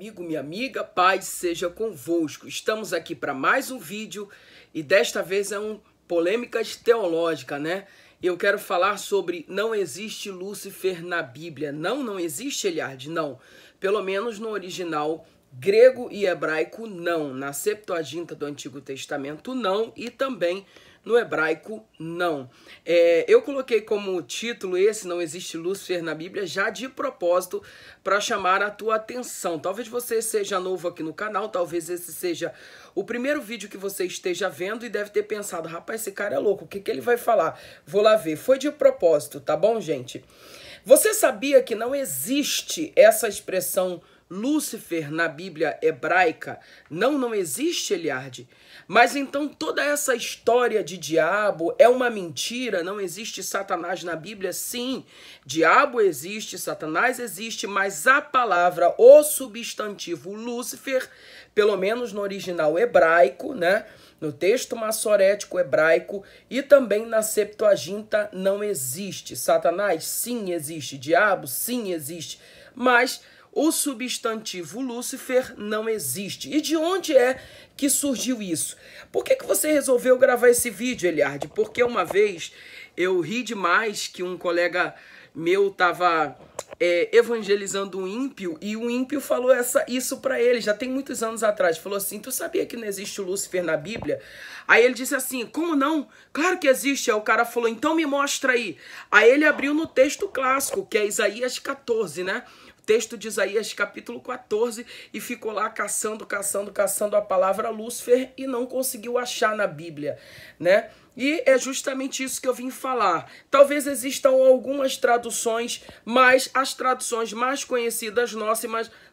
amigo, minha amiga, paz seja convosco. Estamos aqui para mais um vídeo e desta vez é um polêmicas teológica, né? Eu quero falar sobre não existe Lúcifer na Bíblia. Não existe, Eliade, não. Pelo menos no original grego e hebraico, não. Na Septuaginta do Antigo Testamento, não. E também no hebraico, não. Eu coloquei como título esse, não existe Lúcifer na Bíblia, já de propósito, para chamar a tua atenção. Talvez você seja novo aqui no canal, talvez esse seja o primeiro vídeo que você esteja vendo e deve ter pensado, rapaz, esse cara é louco, o que ele vai falar? Vou lá ver. Foi de propósito, tá bom, gente? Você sabia que não existe essa expressão Lúcifer na Bíblia hebraica? Não existe, Eliardi. Mas então toda essa história de diabo é uma mentira? Não existe Satanás na Bíblia? Sim, diabo existe, Satanás existe, mas a palavra, o substantivo Lúcifer, pelo menos no original hebraico, né? No texto massorético hebraico e também na Septuaginta não existe. Satanás, sim, existe. Diabo, sim, existe. Mas o substantivo Lúcifer não existe. E de onde é que surgiu isso? Por que você resolveu gravar esse vídeo, Eliardi? Porque uma vez eu ri demais que um colega meu estava evangelizando um ímpio e o ímpio falou isso para ele, já tem muitos anos atrás. Falou assim, tu sabia que não existe o Lúcifer na Bíblia? Aí ele disse assim, como não? Claro que existe. Aí o cara falou, então me mostra aí. Aí ele abriu no texto clássico, que é Isaías 14, né? Texto de Isaías capítulo 14 e ficou lá caçando a palavra Lúcifer e não conseguiu achar na Bíblia, né? E é justamente isso que eu vim falar. Talvez existam algumas traduções, mas as traduções mais conhecidas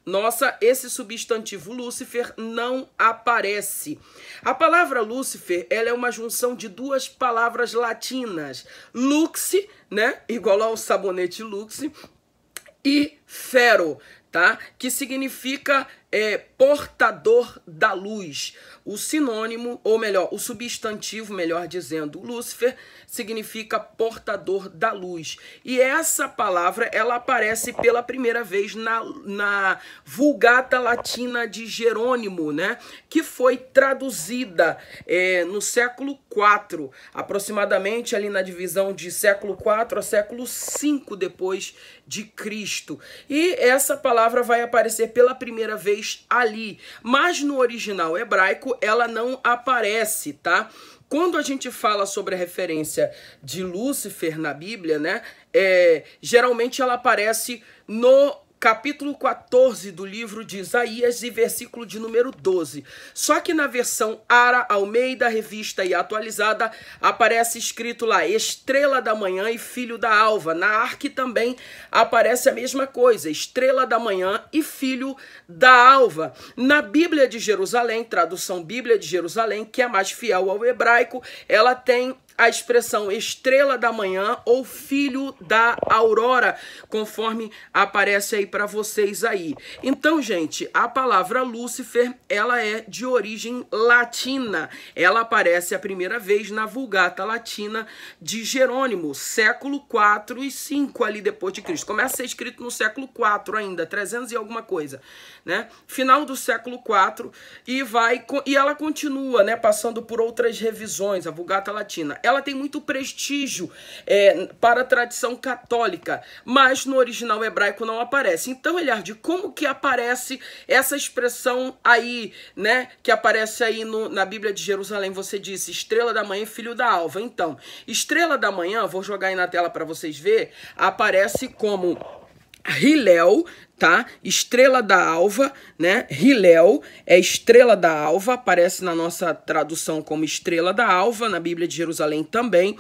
nossa, esse substantivo Lúcifer não aparece. A palavra Lúcifer, ela é uma junção de duas palavras latinas. Lux, né? Igual ao sabonete Lux, e fero, tá? Que significa portador da luz. O sinônimo, ou melhor, o substantivo, melhor dizendo, Lúcifer, significa portador da luz. E essa palavra, ela aparece pela primeira vez na Vulgata Latina de Jerônimo, né? Que foi traduzida no século IV, aproximadamente ali na divisão de século IV a século V depois de Cristo. E essa palavra vai aparecer pela primeira vez ali, mas no original hebraico ela não aparece, tá? Quando a gente fala sobre a referência de Lúcifer na Bíblia, né, geralmente ela aparece no capítulo 14 do livro de Isaías e versículo de número 12. Só que na versão Ara Almeida, revista e atualizada, aparece escrito lá, estrela da manhã e filho da alva. Na Arque também aparece a mesma coisa, estrela da manhã e filho da alva. Na Bíblia de Jerusalém, tradução Bíblia de Jerusalém, que é mais fiel ao hebraico, ela tem a expressão estrela da manhã ou filho da aurora, conforme aparece aí para vocês aí. Então, gente, a palavra Lúcifer, ela é de origem latina. Ela aparece a primeira vez na Vulgata Latina de Jerônimo, século 4 e 5 ali depois de Cristo. Começa a ser escrito no século 4 ainda, 300 e alguma coisa, né? Final do século 4 e ela continua, né, passando por outras revisões, a Vulgata Latina. Ela tem muito prestígio para a tradição católica, mas no original hebraico não aparece. Então, Eliardi, como que aparece essa expressão aí, né, que aparece aí na Bíblia de Jerusalém? Você disse estrela da manhã e filho da alva. Então, estrela da manhã, vou jogar aí na tela para vocês verem, aparece como Hillel, tá? Estrela da alva, né? Hillel é estrela da alva, aparece na nossa tradução como estrela da alva, na Bíblia de Jerusalém também.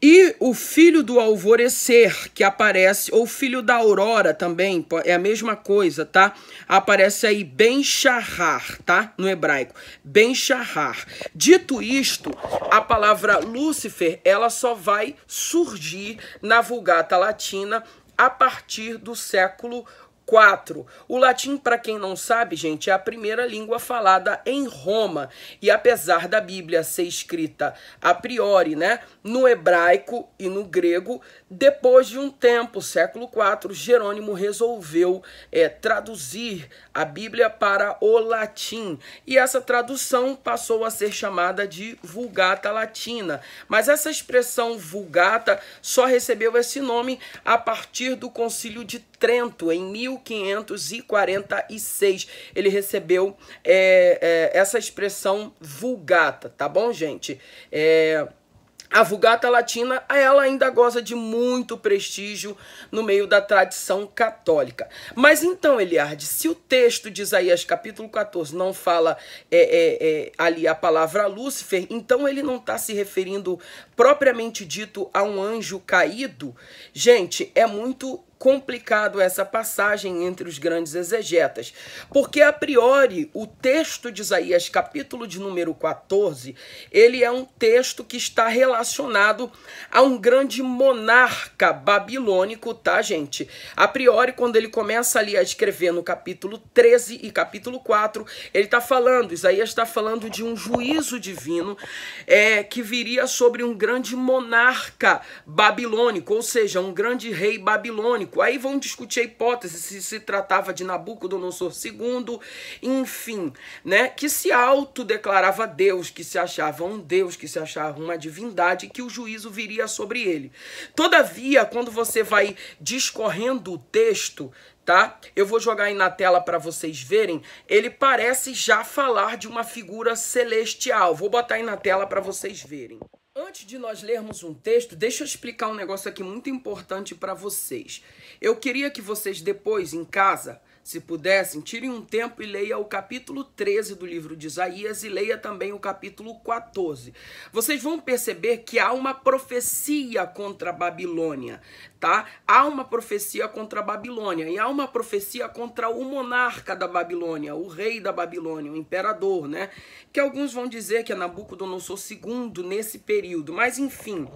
E o filho do alvorecer, que aparece, ou filho da aurora também, é a mesma coisa, tá? Aparece aí Ben-Shahar, tá? No hebraico, Ben-Shahar. Dito isto, a palavra Lúcifer, ela só vai surgir na Vulgata Latina a partir do século 4. O latim, para quem não sabe, gente, é a primeira língua falada em Roma. E apesar da Bíblia ser escrita a priori, né, no hebraico e no grego, depois de um tempo, século IV, Jerônimo resolveu traduzir a Bíblia para o latim. E essa tradução passou a ser chamada de Vulgata Latina. Mas essa expressão Vulgata só recebeu esse nome a partir do Concílio de Trento, em 1546. Ele recebeu essa expressão Vulgata, tá bom, gente? A Vulgata Latina, ela ainda goza de muito prestígio no meio da tradição católica. Mas então, Eliardi, se o texto de Isaías capítulo 14 não fala ali a palavra Lúcifer, então ele não está se referindo propriamente dito a um anjo caído? Gente, é muito complicado essa passagem entre os grandes exegetas, porque a priori o texto de Isaías capítulo de número 14, ele é um texto que está relacionado a um grande monarca babilônico, tá, gente? A priori, quando ele começa ali a escrever no capítulo 13 e capítulo 4, ele está falando, Isaías está falando de um juízo divino que viria sobre um grande monarca babilônico, ou seja, um grande rei babilônico. Aí vão discutir a hipótese se tratava de Nabucodonosor II, enfim, né, que se autodeclarava Deus, que se achava um Deus, que se achava uma divindade, que o juízo viria sobre ele. Todavia, quando você vai discorrendo o texto, tá? Eu vou jogar aí na tela para vocês verem, ele parece já falar de uma figura celestial. Vou botar aí na tela para vocês verem. Antes de nós lermos um texto, deixa eu explicar um negócio aqui muito importante para vocês. Eu queria que vocês depois, em casa, se pudessem, tirem um tempo e leia o capítulo 13 do livro de Isaías e leia também o capítulo 14. Vocês vão perceber que há uma profecia contra a Babilônia, tá? Há uma profecia contra a Babilônia e há uma profecia contra o monarca da Babilônia, o rei da Babilônia, o imperador, né? Que alguns vão dizer que é Nabucodonosor II nesse período, mas enfim,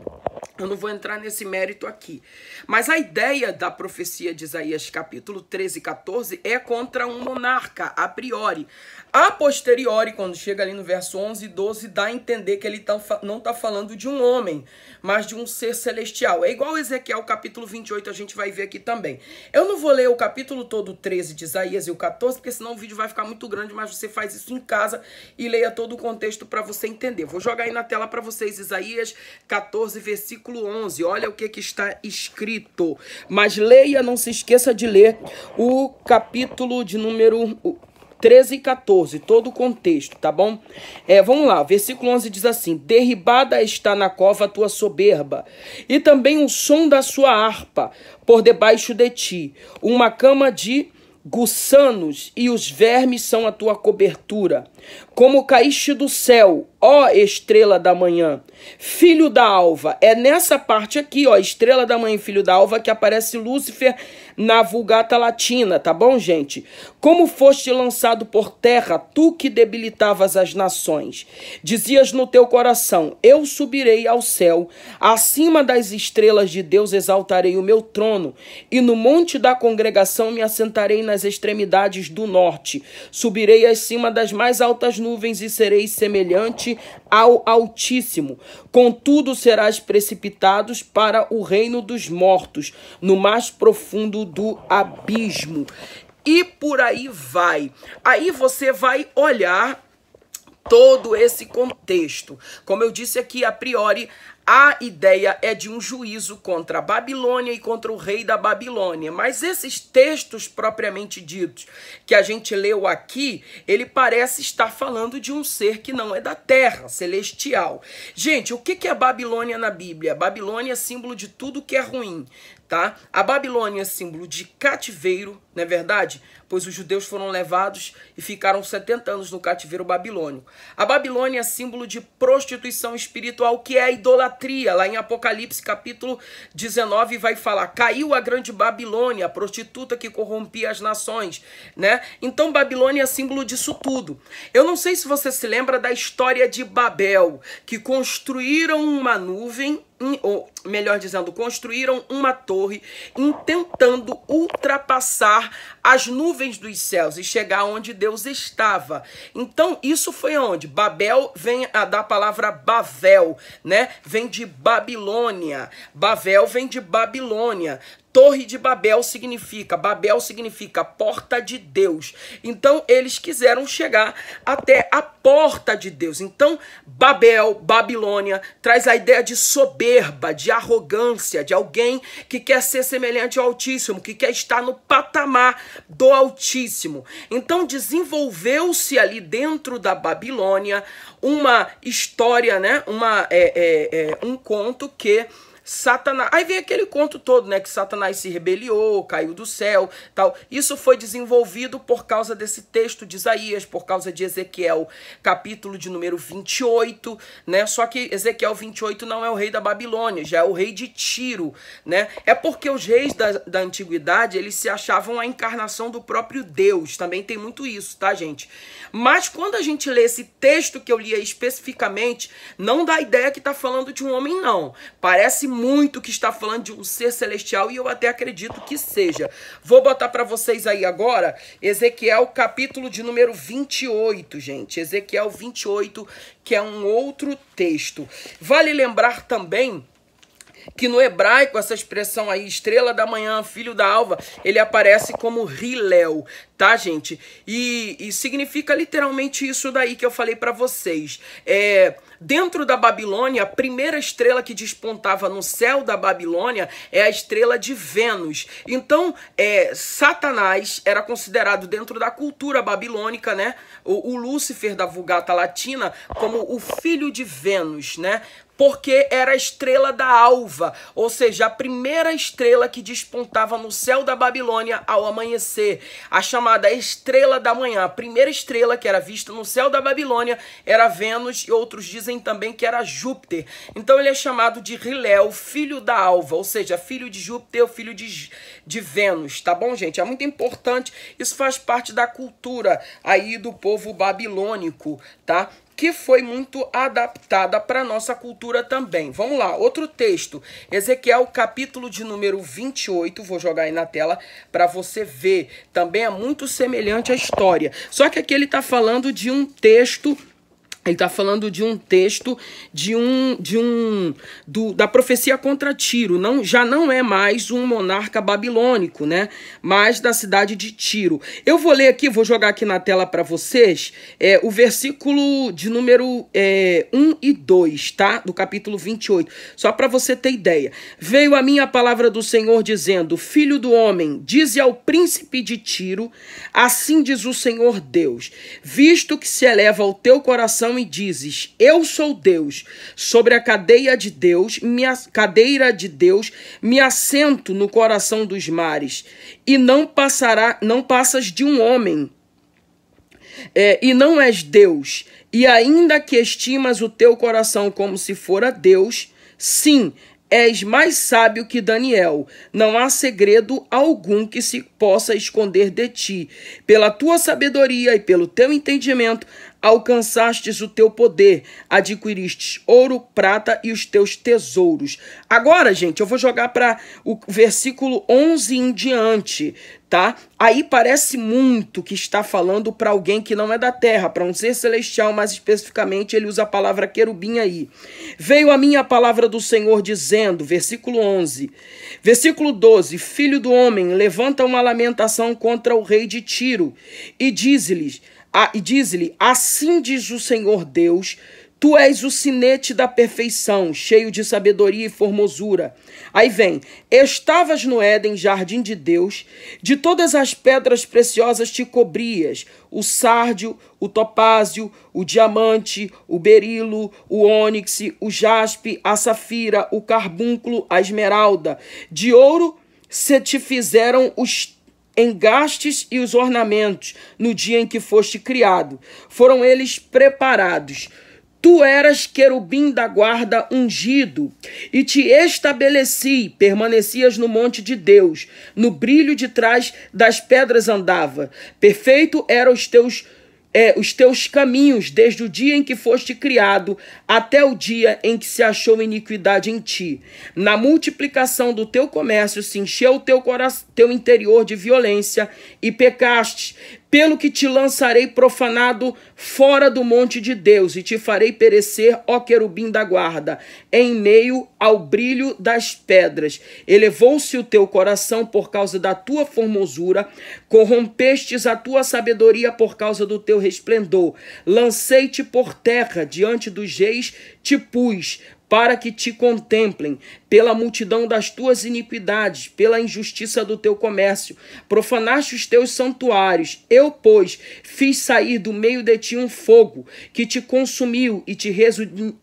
eu não vou entrar nesse mérito aqui. Mas a ideia da profecia de Isaías capítulo 13 e 14 é contra um monarca, a priori. A posteriori, quando chega ali no verso 11 e 12, dá a entender que ele não está falando de um homem, mas de um ser celestial. É igual Ezequiel capítulo 28, a gente vai ver aqui também. Eu não vou ler o capítulo todo 13 de Isaías e o 14, porque senão o vídeo vai ficar muito grande, mas você faz isso em casa e leia todo o contexto para você entender. Vou jogar aí na tela para vocês Isaías 14, versículo 11. Olha o que está escrito. Mas leia, não se esqueça de ler o capítulo de número 13 e 14, todo o contexto, tá bom? Vamos lá, versículo 11 diz assim: derribada está na cova a tua soberba, e também o som da sua harpa por debaixo de ti, uma cama de gussanos, e os vermes são a tua cobertura. Como caíste do céu, ó estrela da manhã, filho da alva. É nessa parte aqui, ó, estrela da manhã e filho da alva, que aparece Lúcifer na Vulgata Latina, tá bom, gente? Como foste lançado por terra, tu que debilitavas as nações. Dizias no teu coração: eu subirei ao céu, acima das estrelas de Deus exaltarei o meu trono, e no monte da congregação me assentarei nas extremidades do norte. Subirei acima das mais altas nuvens e serei semelhante ao Altíssimo. Contudo serás precipitados para o reino dos mortos, no mais profundo do abismo. E por aí vai. Aí você vai olhar todo esse contexto. Como eu disse aqui, a priori, a ideia é de um juízo contra a Babilônia e contra o rei da Babilônia. Mas esses textos propriamente ditos que a gente leu aqui, ele parece estar falando de um ser que não é da terra, celestial. Gente, o que é Babilônia na Bíblia? Babilônia é símbolo de tudo que é ruim, tá? A Babilônia é símbolo de cativeiro, não é verdade? Pois os judeus foram levados e ficaram 70 anos no cativeiro babilônico. A Babilônia é símbolo de prostituição espiritual, que é a idolatria. Lá em Apocalipse capítulo 19 vai falar: caiu a grande Babilônia, a prostituta que corrompia as nações, né? Então Babilônia é símbolo disso tudo. Eu não sei se você se lembra da história de Babel, que construíram uma nuvem ou melhor dizendo, construíram uma torre intentando ultrapassar as nuvens dos céus e chegar onde Deus estava. Então, isso foi onde? Babel vem da palavra Bavel, né? Vem de Babilônia. Bavel vem de Babilônia. Torre de Babel significa porta de Deus. Então, eles quiseram chegar até a porta de Deus. Então, Babel, Babilônia, traz a ideia de soberba, de arrogância, de alguém que quer ser semelhante ao Altíssimo, que quer estar no patamar do Altíssimo. Então, desenvolveu-se ali dentro da Babilônia uma história, né? Um conto que Satanás, aí vem aquele conto todo, né, que Satanás se rebeliou, caiu do céu, tal. Isso foi desenvolvido por causa desse texto de Isaías, por causa de Ezequiel, capítulo de número 28, né? Só que Ezequiel 28 não é o rei da Babilônia, já é o rei de Tiro, né? É porque os reis da antiguidade, eles se achavam a encarnação do próprio Deus. Também tem muito isso, tá, gente? Mas quando a gente lê esse texto que eu li especificamente, não dá ideia que tá falando de um homem, não. Parece muito que está falando de um ser celestial, e eu até acredito que seja. Vou botar para vocês aí agora Ezequiel capítulo de número 28, gente. Ezequiel 28, que é um outro texto. Vale lembrar também que no hebraico essa expressão aí, estrela da manhã, filho da alva, ele aparece como Hillel, tá, gente? E significa literalmente isso daí que eu falei para vocês. Dentro da Babilônia, a primeira estrela que despontava no céu da Babilônia é a estrela de Vênus. Então, Satanás era considerado dentro da cultura babilônica, né? O Lúcifer da Vulgata Latina como o filho de Vênus, né? Porque era a estrela da alva, ou seja, a primeira estrela que despontava no céu da Babilônia ao amanhecer, a chamada estrela da manhã. A primeira estrela que era vista no céu da Babilônia era Vênus, e outros dizem também que era Júpiter. Então ele é chamado de Hillel, filho da alva, ou seja, filho de Júpiter, filho de Vênus, tá bom, gente? É muito importante, isso faz parte da cultura aí do povo babilônico, tá? Que foi muito adaptada para a nossa cultura também. Vamos lá, outro texto. Ezequiel, capítulo de número 28. Vou jogar aí na tela para você ver. Também é muito semelhante à história. Só que aqui ele está falando de um texto... Ele está falando de um texto da profecia contra Tiro. Já não é mais um monarca babilônico, né? Mas da cidade de Tiro. Eu vou ler aqui, vou jogar aqui na tela para vocês, o versículo de número 1 e 2, tá? Do capítulo 28. Só para você ter ideia. Veio a minha palavra do Senhor dizendo: Filho do homem, dize ao príncipe de Tiro, assim diz o Senhor Deus, visto que se eleva o teu coração e dizes: eu sou Deus, sobre a cadeira de Deus me assento no coração dos mares, e não passas de um homem, e não és Deus, e ainda que estimas o teu coração como se fora Deus, sim, és mais sábio que Daniel. Não há segredo algum que se possa esconder de ti. Pela tua sabedoria e pelo teu entendimento, alcançastes o teu poder, adquiristes ouro, prata e os teus tesouros. Agora, gente, eu vou jogar para o versículo 11 em diante, tá? Aí parece muito que está falando para alguém que não é da terra, para um ser celestial, mais especificamente ele usa a palavra querubim aí. Veio a minha palavra do Senhor dizendo, versículo 11, versículo 12, filho do homem, levanta uma lamentação contra o rei de Tiro e diz-lhe, assim diz o Senhor Deus, tu és o sinete da perfeição, cheio de sabedoria e formosura. Aí vem, estavas no Éden, jardim de Deus, de todas as pedras preciosas te cobrias, o sárdio, o topázio, o diamante, o berilo, o ônix, o jaspe, a safira, o carbúnculo, a esmeralda. De ouro se te fizeram os engastes e os ornamentos no dia em que foste criado. Foram eles preparados. Tu eras querubim da guarda ungido, e te estabeleci, permanecias no monte de Deus, no brilho de trás das pedras andava. Perfeito eram os teus os teus caminhos, desde o dia em que foste criado, até o dia em que se achou iniquidade em ti. Na multiplicação do teu comércio se encheu o teu interior de violência e pecaste, pelo que te lançarei profanado fora do monte de Deus, e te farei perecer, ó querubim da guarda, em meio ao brilho das pedras. Elevou-se o teu coração por causa da tua formosura, corrompestes a tua sabedoria por causa do teu resplendor. Lancei-te por terra, diante dos reis te pus, para que te contemplem, pela multidão das tuas iniquidades, pela injustiça do teu comércio. Profanaste os teus santuários. Eu, pois, fiz sair do meio de ti um fogo, que te consumiu e te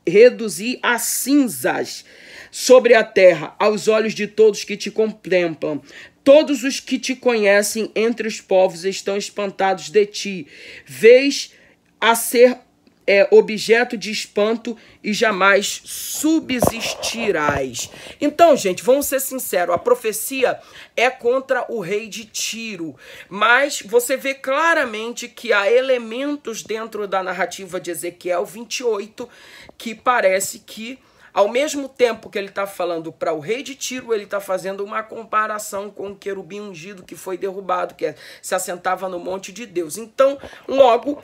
reduzi a cinzas sobre a terra, aos olhos de todos que te contemplam. Todos os que te conhecem entre os povos estão espantados de ti. Vês a ser objeto de espanto e jamais subsistirás. Então, gente, vamos ser sinceros, a profecia é contra o rei de Tiro, mas você vê claramente que há elementos dentro da narrativa de Ezequiel 28 que parece que, ao mesmo tempo que ele está falando para o rei de Tiro, ele está fazendo uma comparação com o querubim ungido que foi derrubado, que se assentava no monte de Deus. Então, logo,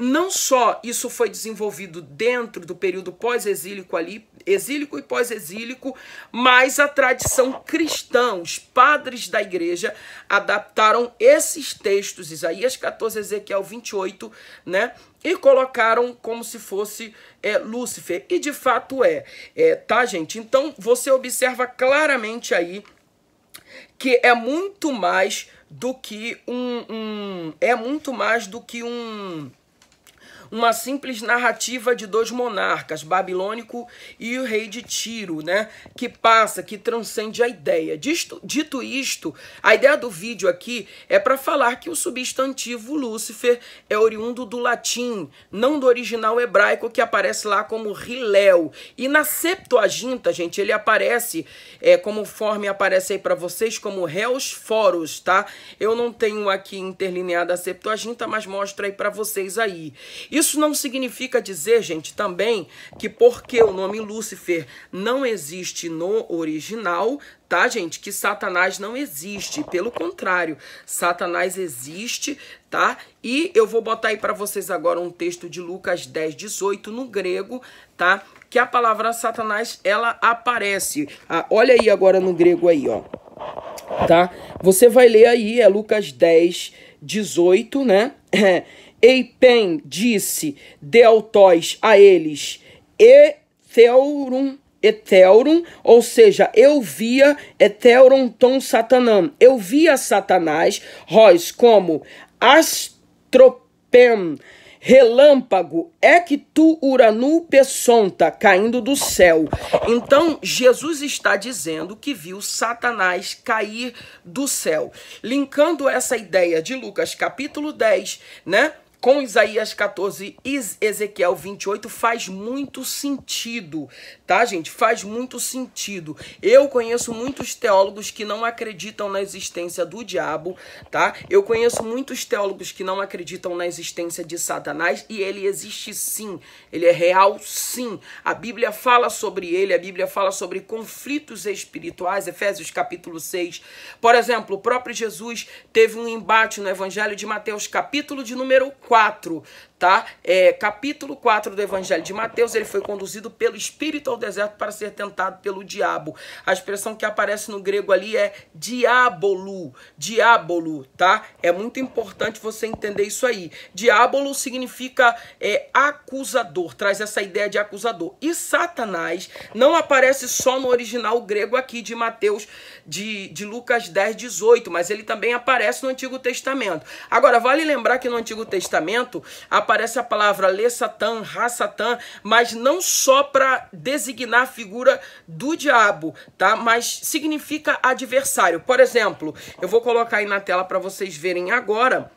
não só isso foi desenvolvido dentro do período pós-exílico ali, exílico e pós-exílico, mas a tradição cristã, os padres da igreja, adaptaram esses textos, Isaías 14, Ezequiel 28, né? E colocaram como se fosse Lúcifer. E de fato tá, gente? Então você observa claramente aí que é muito mais do que uma simples narrativa de dois monarcas, babilônico e o rei de Tiro, né? Que passa, que transcende a ideia. Dito isto, a ideia do vídeo aqui é para falar que o substantivo Lúcifer é oriundo do latim, não do original hebraico, que aparece lá como Hilel. E na Septuaginta, gente, ele aparece, conforme aparece aí para vocês, como Reus Foros, tá? Eu não tenho aqui interlineada a Septuaginta, mas mostro aí para vocês aí. Isso não significa dizer, gente, também que porque o nome Lúcifer não existe no original, tá, gente, que Satanás não existe. Pelo contrário, Satanás existe, tá? E eu vou botar aí para vocês agora um texto de Lucas 10, 18 no grego, tá? Que a palavra Satanás, ela aparece. Olha aí agora no grego aí, ó. Tá? Você vai ler aí, Lucas 10, 18, né? Eipen disse Deotóis a eles, Eteurum, ou seja, eu via Eteurum ton Satanam, eu via Satanás, Ros, como astropem, relâmpago, tu uranu pesonta, caindo do céu. Então, Jesus está dizendo que viu Satanás cair do céu. Linkando essa ideia de Lucas capítulo 10, né? Com Isaías 14 e Ezequiel 28 faz muito sentido, tá, gente? Faz muito sentido. Eu conheço muitos teólogos que não acreditam na existência do diabo, tá? Eu conheço muitos teólogos que não acreditam na existência de Satanás e ele existe sim. Ele é real sim. A Bíblia fala sobre ele, a Bíblia fala sobre conflitos espirituais, Efésios capítulo 6. Por exemplo, o próprio Jesus teve um embate no Evangelho de Mateus, capítulo de número 4, tá? Capítulo 4 do Evangelho de Mateus, ele foi conduzido pelo Espírito ao deserto para ser tentado pelo diabo. A expressão que aparece no grego ali é diabolo, tá? É muito importante você entender isso aí. Diabolo significa acusador, traz essa ideia de acusador. E Satanás não aparece só no original grego aqui de Mateus, de Lucas 10, 18, mas ele também aparece no Antigo Testamento. Agora, vale lembrar que no Antigo Testamento aparece a palavra Lê-Satã, Ra-Satã, mas não só para designar a figura do diabo, tá? Mas significa adversário. Por exemplo, eu vou colocar aí na tela para vocês verem agora,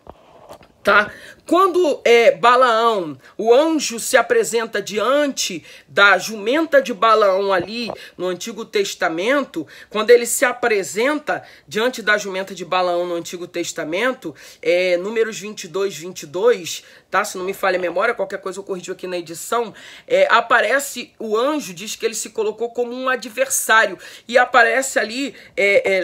tá? Quando Balaão, o anjo se apresenta diante da jumenta de Balaão ali no Antigo Testamento, quando ele se apresenta diante da jumenta de Balaão no Antigo Testamento, Números 22, tá? Se não me falha a memória, qualquer coisa eu corrijo aqui na edição, aparece o anjo, diz que ele se colocou como um adversário, e aparece ali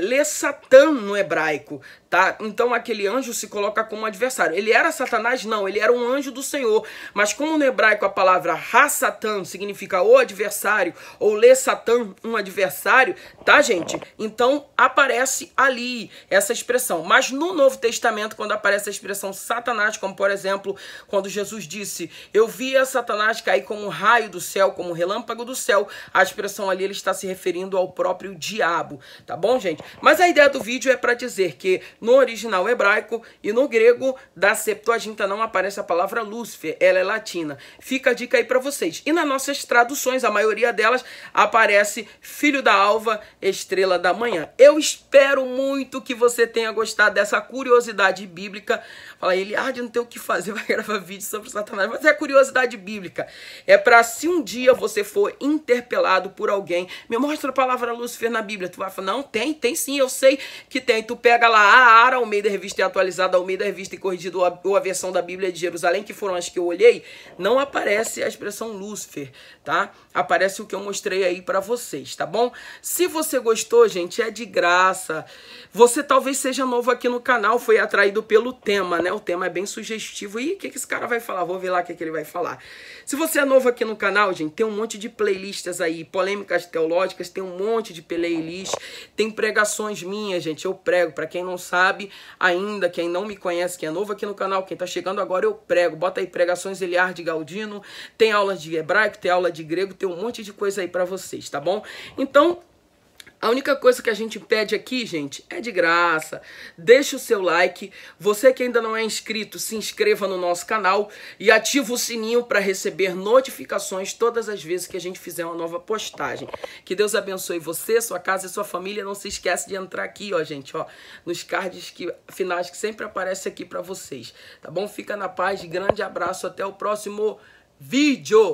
Le-Satan no hebraico, tá? Então aquele anjo se coloca como adversário. Ele era Satanás? Não, ele era um anjo do Senhor. Mas como no hebraico a palavra Ha-Satan significa o adversário, ou Le-Satan, um adversário, tá, gente? Então aparece ali essa expressão. Mas no Novo Testamento, quando aparece a expressão Satanás, como por exemplo, quando Jesus disse, eu via Satanás cair como um raio do céu, como um relâmpago do céu, a expressão ali ele está se referindo ao próprio diabo, tá bom, gente? Mas a ideia do vídeo é para dizer que no original hebraico e no grego da Septuaginta não aparece a palavra Lúcifer, ela é latina. Fica a dica aí para vocês. E nas nossas traduções, a maioria delas aparece filho da alva, estrela da manhã. Eu espero muito que você tenha gostado dessa curiosidade bíblica. Fala, Eliardi não tem o que fazer, vai gravar vídeo sobre Satanás. Mas é curiosidade bíblica. É para se um dia você for interpelado por alguém, me mostra a palavra Lúcifer na Bíblia. Tu vai falar, não, tem sim, eu sei que tem. Tu pega lá a Almeida Revista e Atualizada, Almeida Revista e Corrigido, ou a versão da Bíblia de Jerusalém, que foram as que eu olhei, não aparece a expressão Lúcifer, tá? Aparece o que eu mostrei aí pra vocês, tá bom? Se você gostou, gente, é de graça. Você talvez seja novo aqui no canal, foi atraído pelo tema, né? O tema é bem sugestivo. E o que esse cara vai falar? Vou ver lá o que ele vai falar. Se você é novo aqui no canal, gente, tem um monte de playlists aí, polêmicas teológicas, tem um monte de playlist, tem pregações minhas, gente, eu prego. Pra quem não sabe ainda, quem não me conhece, quem é novo aqui no canal, quem tá chegando agora, eu prego. Bota aí pregações Eliardi Galdino, tem aulas de hebraico, tem aula de grego, tem um monte de coisa aí pra vocês, tá bom? Então, a única coisa que a gente pede aqui, gente, é de graça. Deixa o seu like. Você que ainda não é inscrito, se inscreva no nosso canal e ativa o sininho para receber notificações todas as vezes que a gente fizer uma nova postagem. Que Deus abençoe você, sua casa e sua família. Não se esquece de entrar aqui, ó, gente, ó, nos cards finais que sempre aparece aqui para vocês. Tá bom? Fica na paz. Grande abraço. Até o próximo vídeo.